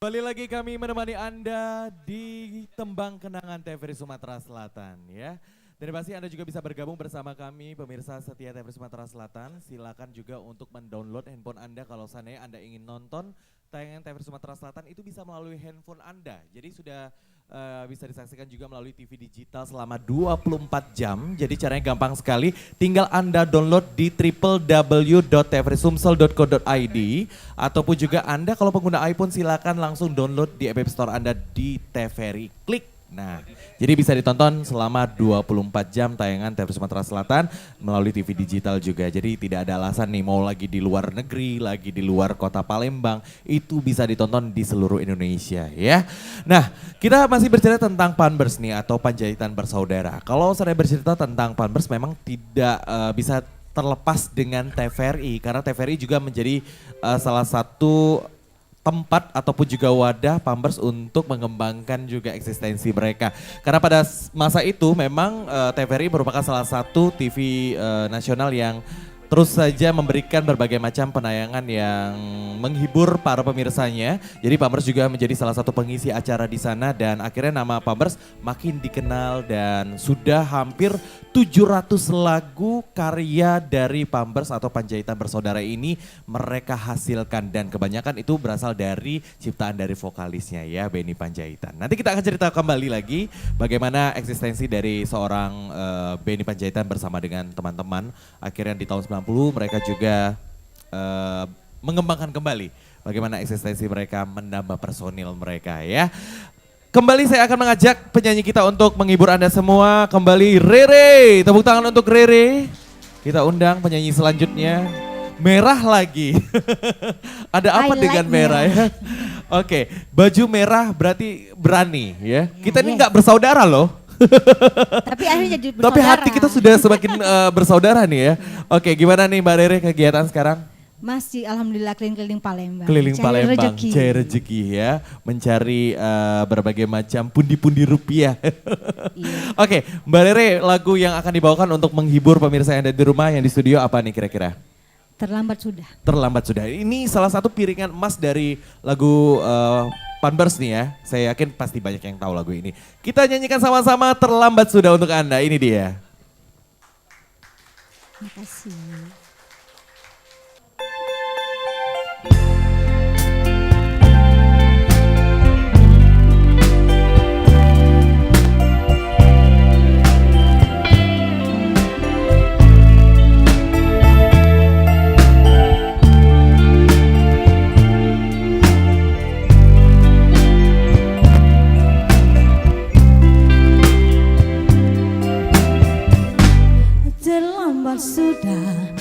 Kembali lagi kami menemani Anda di Tembang Kenangan TVRI Sumatera Selatan ya. Dan pasti Anda juga bisa bergabung bersama kami pemirsa setia TVRI Sumatera Selatan. Silakan juga untuk mendownload handphone Anda kalau seandainya Anda ingin nonton tayangan TVRI Sumatera Selatan itu bisa melalui handphone Anda. Jadi sudah bisa disaksikan juga melalui TV digital selama 24 jam. Jadi caranya gampang sekali, tinggal Anda download di www.tvrisumsel.co.id ataupun juga Anda kalau pengguna iPhone silakan langsung download di App Store Anda di TVRI. Klik. Nah, jadi bisa ditonton selama 24 jam tayangan TVRI Sumatera Selatan melalui TV digital juga. Jadi tidak ada alasan nih mau lagi di luar negeri, lagi di luar kota Palembang, itu bisa ditonton di seluruh Indonesia ya. Nah, kita masih bercerita tentang Panbers nih atau Panjaitan Bersaudara. Kalau saya bercerita tentang Panbers memang tidak bisa terlepas dengan TVRI karena TVRI juga menjadi salah satu tempat ataupun juga wadah Panbers untuk mengembangkan juga eksistensi mereka. Karena pada masa itu memang TVRI merupakan salah satu TV nasional yang terus saja memberikan berbagai macam penayangan yang menghibur para pemirsanya. Jadi Panbers juga menjadi salah satu pengisi acara di sana dan akhirnya nama Panbers makin dikenal dan sudah hampir 700 lagu karya dari Panbers atau Panjaitan Bersaudara ini mereka hasilkan dan kebanyakan itu berasal dari ciptaan dari vokalisnya ya Benny Panjaitan. Nanti kita akan cerita kembali lagi bagaimana eksistensi dari seorang Benny Panjaitan bersama dengan teman-teman. Akhirnya di tahun 90 mereka juga mengembangkan kembali bagaimana eksistensi mereka menambah personil mereka ya. Kembali saya akan mengajak penyanyi kita untuk menghibur Anda semua. Kembali Rere, tepuk tangan untuk Rere. Kita undang penyanyi selanjutnya. Merah lagi. Ada apa dengan merah ya? Oke, baju merah berarti berani ya. Kita ini nggak bersaudara loh. Tapi akhirnya jadi bersaudara. Tapi hati kita sudah semakin bersaudara nih ya. Oke, gimana nih Mbak Rere kegiatan sekarang? Masih alhamdulillah keliling-keliling Palembang. Keliling Palembang, rezeki. cari rezeki ya. Mencari berbagai macam pundi-pundi rupiah. Iya. Oke, Mbak Rere, lagu yang akan dibawakan untuk menghibur pemirsa yang ada di rumah yang di studio apa nih kira-kira? Terlambat sudah. Terlambat sudah. Ini salah satu piringan emas dari lagu Panbers nih ya. Saya yakin pasti banyak yang tahu lagu ini. Kita nyanyikan sama-sama Terlambat Sudah untuk Anda. Ini dia. Terima kasih. Terlambat sudah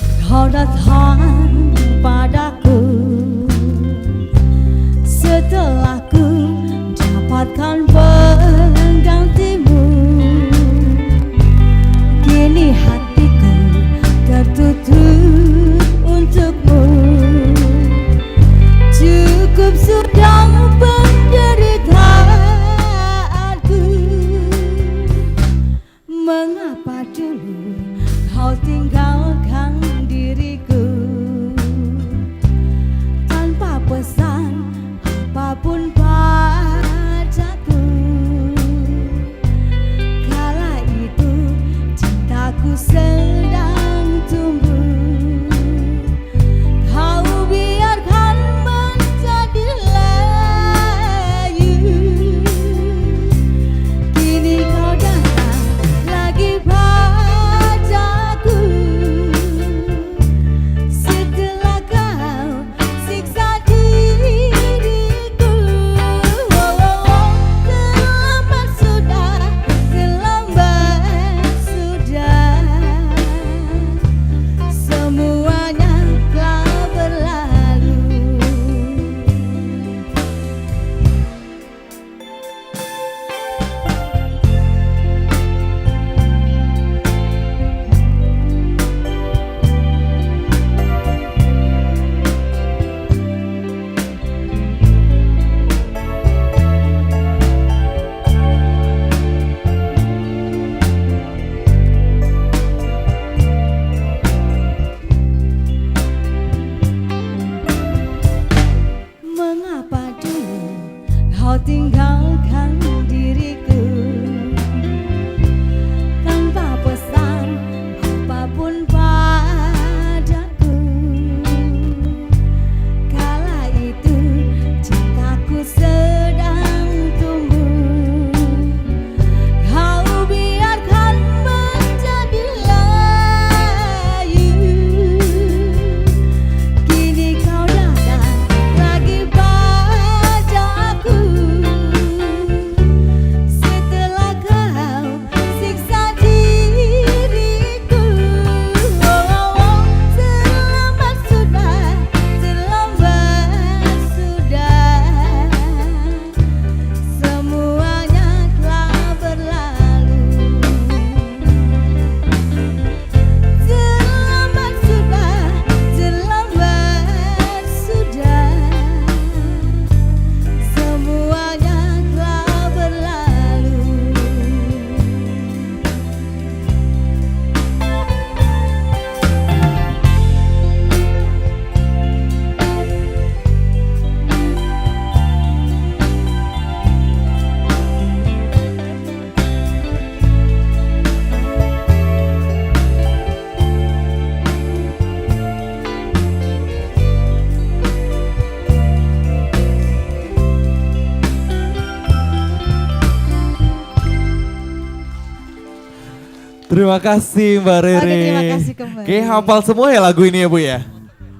Terima kasih Mbak Rere. Oke, terima kasih kembali. Kayak hafal semua ya lagu ini ya Bu ya?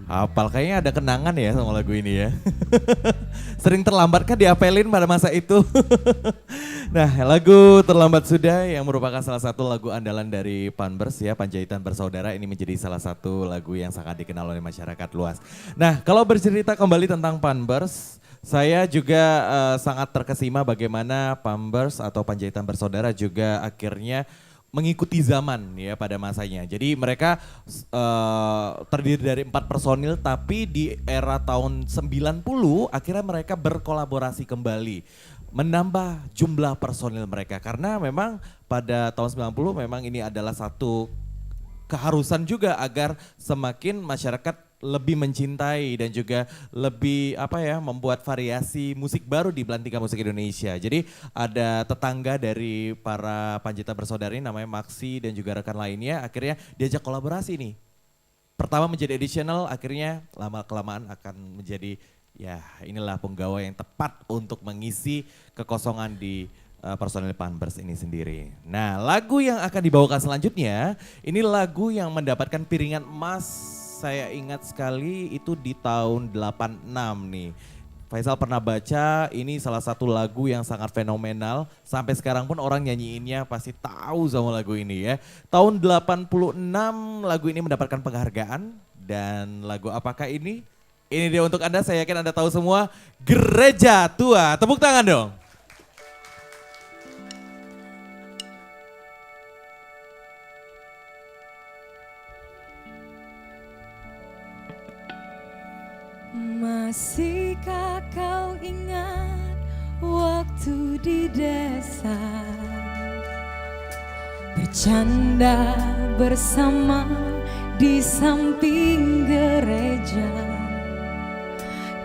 Hafal, kayaknya ada kenangan ya sama lagu ini ya. Sering terlambat kan diapelin pada masa itu. Nah, lagu Terlambat Sudah yang merupakan salah satu lagu andalan dari Panbers ya, Panjaitan Bersaudara, ini menjadi salah satu lagu yang sangat dikenal oleh masyarakat luas. Nah, kalau bercerita kembali tentang Panbers, saya juga sangat terkesima bagaimana Panbers atau Panjaitan Bersaudara juga akhirnya mengikuti zaman ya pada masanya. Jadi mereka terdiri dari 4 personil, tapi di era tahun 90 akhirnya mereka berkolaborasi kembali. Menambah jumlah personil mereka karena memang pada tahun 90 memang ini adalah satu keharusan juga agar semakin masyarakat lebih mencintai dan juga lebih membuat variasi musik baru di Belantika Musik Indonesia. Jadi ada tetangga dari para Panjaitan Bersaudara ini namanya Maxi dan juga rekan lainnya akhirnya diajak kolaborasi nih. Pertama menjadi additional, akhirnya lama-kelamaan akan menjadi ya inilah penggawa yang tepat untuk mengisi kekosongan di personil Panbers ini sendiri. Nah, lagu yang akan dibawakan selanjutnya ini lagu yang mendapatkan piringan emas. Saya ingat sekali itu di tahun 86 nih. Faisal pernah baca, ini salah satu lagu yang sangat fenomenal. Sampai sekarang pun orang nyanyiinnya pasti tahu sama lagu ini ya. Tahun 86 lagu ini mendapatkan penghargaan. Dan lagu apakah ini? Ini dia untuk Anda, saya yakin Anda tahu semua. Gereja Tua, tepuk tangan dong. Masihkah kau ingat waktu di desa, bercanda bersama di samping gereja?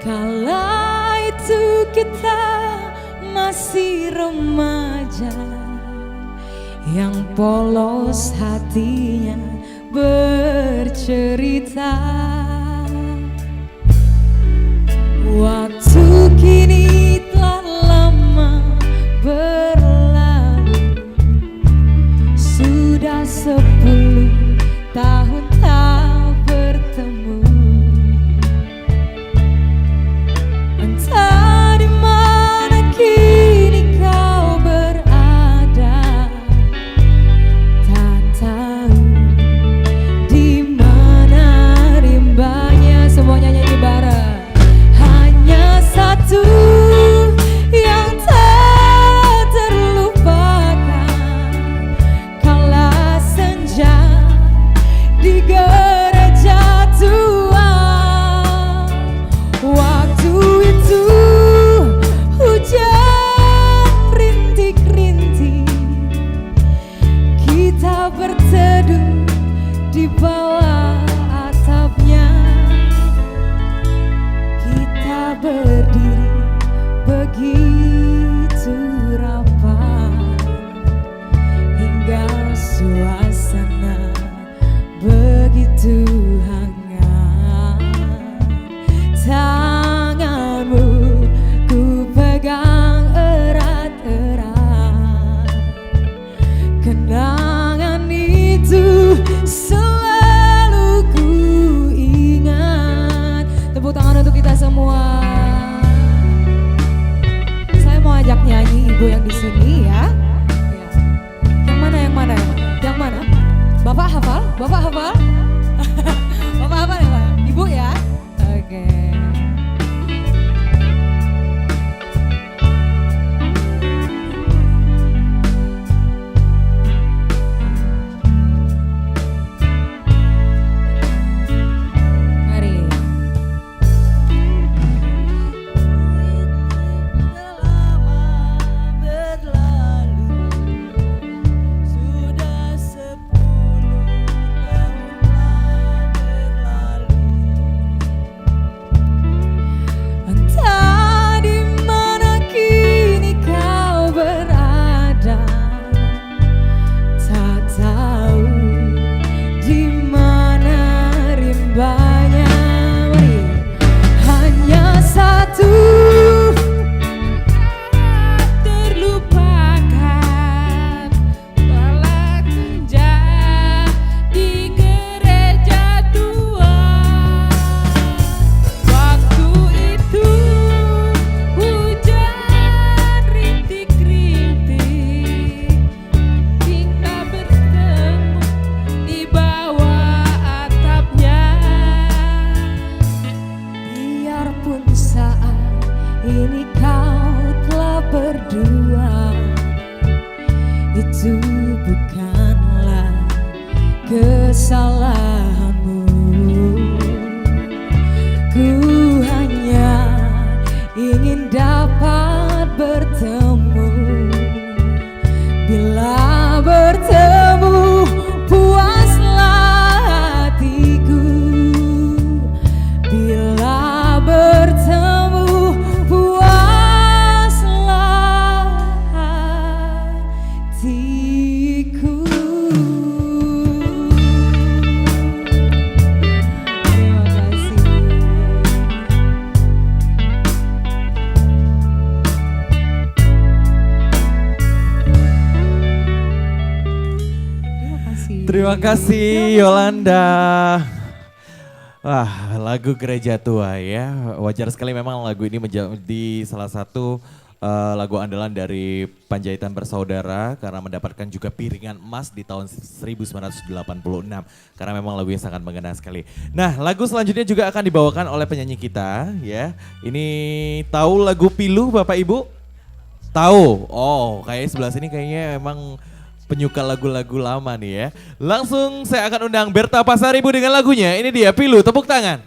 Kala itu kita masih remaja, yang polos hatinya bercerita. Waktu kini telah lama berlalu, sudah 10 tahun tak bertemu. Entah di mana kini kau berada, tak tahu di mana rimbanya. Semuanya nyanyi bareng. Satu yang tak terlupakan, kala senja di gereja tua. Waktu itu hujan rintik-rintik, kita berteduh di bawah atapnya. Kita berdiri begitu rapat, hingga suasana begitu hangat. Tanganmu ku pegang erat-erat, kenangan itu selalu ku ingat. Tepuk tangan untuk kita semua. Saya mau ajak nyanyi ibu yang di sini ya. Yang mana, yang mana? Yang mana? Bapak hafal? Bapak hafal? Bapak hafal ya Pak? Ibu ya? Oke. bukanlah kesalahanmu. Ku hanya ingin dapat bertemu. Bila bertemu puaslah hatiku. Bila bertemu puaslah hatiku. Terima kasih. Terima kasih Yolanda. Wah, lagu Gereja Tua ya. Wajar sekali memang lagu ini menjadi salah satu lagu andalan dari Panjaitan Bersaudara karena mendapatkan juga piringan emas di tahun 1986. Karena memang lagunya sangat mengena sekali. Nah, lagu selanjutnya juga akan dibawakan oleh penyanyi kita ya. Ini tahu lagu Pilu Bapak Ibu? Tahu? Oh, kayak sebelah sini kayaknya emang penyuka lagu-lagu lama nih ya. Langsung saya akan undang Berta Pasaribu dengan lagunya. Ini dia Pilu, tepuk tangan.